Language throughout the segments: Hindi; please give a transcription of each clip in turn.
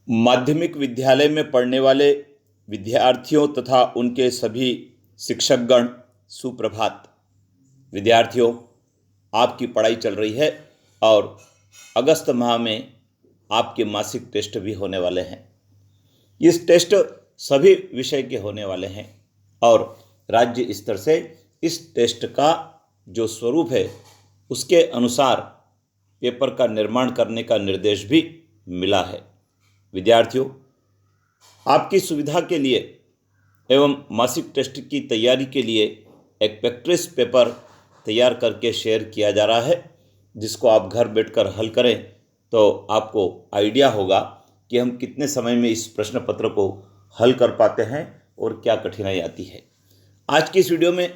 माध्यमिक विद्यालय में पढ़ने वाले विद्यार्थियों तथा उनके सभी शिक्षकगण सुप्रभात। विद्यार्थियों, आपकी पढ़ाई चल रही है और अगस्त माह में आपके मासिक टेस्ट भी होने वाले हैं। इस टेस्ट सभी विषय के होने वाले हैं और राज्य स्तर से इस टेस्ट का जो स्वरूप है उसके अनुसार पेपर का निर्माण करने का निर्देश भी मिला है। विद्यार्थियों, आपकी सुविधा के लिए एवं मासिक टेस्ट की तैयारी के लिए एक प्रैक्टिस पेपर तैयार करके शेयर किया जा रहा है, जिसको आप घर बैठकर हल करें तो आपको आइडिया होगा कि हम कितने समय में इस प्रश्न पत्र को हल कर पाते हैं और क्या कठिनाई आती है। आज की इस वीडियो में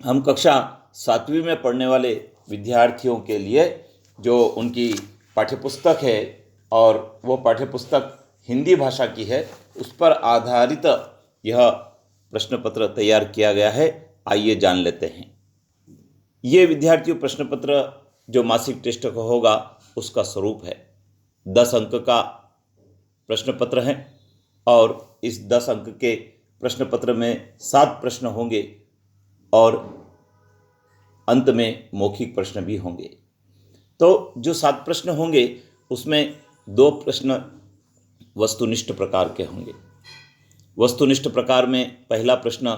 हम कक्षा 7वीं में पढ़ने वाले विद्यार्थियों के लिए जो उनकी पाठ्यपुस्तक है और वो पाठ्यपुस्तक हिंदी भाषा की है, उस पर आधारित यह प्रश्न पत्र तैयार किया गया है। आइए जान लेते हैं। ये विद्यार्थियों प्रश्न पत्र जो मासिक टेस्ट का होगा उसका स्वरूप है। 10 अंक का प्रश्न पत्र है और इस 10 अंक के प्रश्न पत्र में 7 प्रश्न होंगे और अंत में मौखिक प्रश्न भी होंगे। तो जो 7 प्रश्न होंगे उसमें 2 प्रश्न वस्तुनिष्ठ प्रकार के होंगे। वस्तुनिष्ठ प्रकार में पहला प्रश्न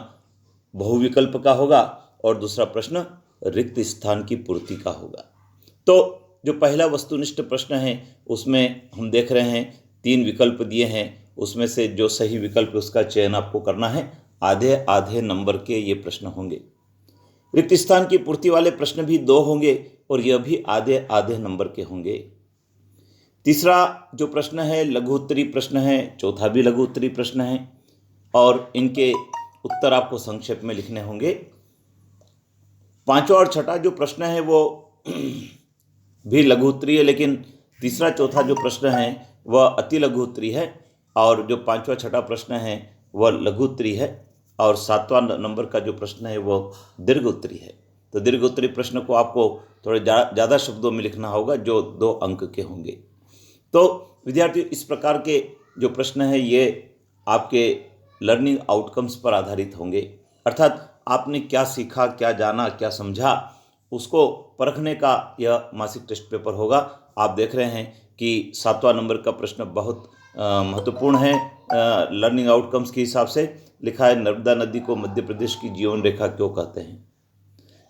बहुविकल्प का होगा और दूसरा प्रश्न रिक्त स्थान की पूर्ति का होगा। तो जो पहला वस्तुनिष्ठ प्रश्न है उसमें हम देख रहे हैं 3 विकल्प दिए हैं, उसमें से जो सही विकल्प उसका चयन आपको करना है। आधे आधे नंबर के ये प्रश्न होंगे। रिक्त स्थान की पूर्ति वाले प्रश्न भी 2 होंगे और यह भी आधे आधे नंबर के होंगे। तीसरा जो प्रश्न है लघु उत्तरी प्रश्न है, चौथा भी लघु उत्तरी प्रश्न है और इनके उत्तर आपको संक्षेप में लिखने होंगे। पांचवा और छठा जो प्रश्न है वो भी लघु उत्तरी है, लेकिन तीसरा चौथा जो प्रश्न है वह अति लघु उत्तरी है और जो पांचवा छठा प्रश्न है वह लघु उत्तरी है और 7वां नंबर का जो प्रश्न है वो दीर्घ उत्तरी है। तो दीर्घ उत्तरी प्रश्न को आपको थोड़े ज़्यादा शब्दों में लिखना होगा जो 2 अंक के होंगे। तो विद्यार्थी, इस प्रकार के जो प्रश्न है ये आपके लर्निंग आउटकम्स पर आधारित होंगे, अर्थात आपने क्या सीखा, क्या जाना, क्या समझा, उसको परखने का यह मासिक टेस्ट पेपर होगा। आप देख रहे हैं कि 7वां नंबर का प्रश्न बहुत महत्वपूर्ण है। लर्निंग आउटकम्स के हिसाब से लिखा है, नर्मदा नदी को मध्य प्रदेश की जीवन रेखा क्यों कहते हैं।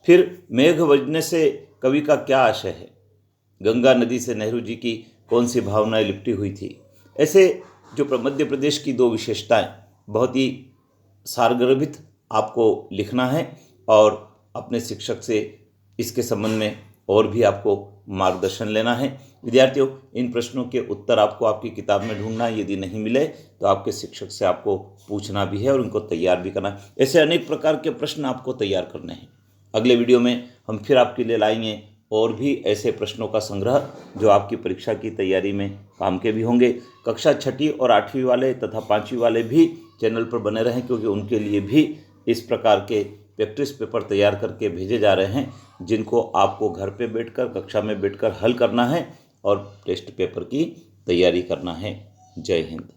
फिर मेघ बरसने से कवि का क्या आशय है। गंगा नदी से नेहरू जी की कौन सी भावनाएं लिपटी हुई थी। ऐसे जो मध्य प्रदेश की 2 विशेषताएं बहुत ही सारगर्भित आपको लिखना है और अपने शिक्षक से इसके संबंध में और भी आपको मार्गदर्शन लेना है। विद्यार्थियों, इन प्रश्नों के उत्तर आपको आपकी किताब में ढूंढना है। यदि नहीं मिले तो आपके शिक्षक से आपको पूछना भी है और उनको तैयार भी करना है। ऐसे अनेक प्रकार के प्रश्न आपको तैयार करने हैं। अगले वीडियो में हम फिर आपके लिए लाएंगे और भी ऐसे प्रश्नों का संग्रह जो आपकी परीक्षा की तैयारी में काम के भी होंगे। कक्षा 6ठी और 8वीं वाले तथा 5वीं वाले भी चैनल पर बने रहें, क्योंकि उनके लिए भी इस प्रकार के प्रैक्टिस पेपर तैयार करके भेजे जा रहे हैं, जिनको आपको घर पे बैठकर कक्षा में बैठकर हल करना है और टेस्ट पेपर की तैयारी करना है। जय हिंद।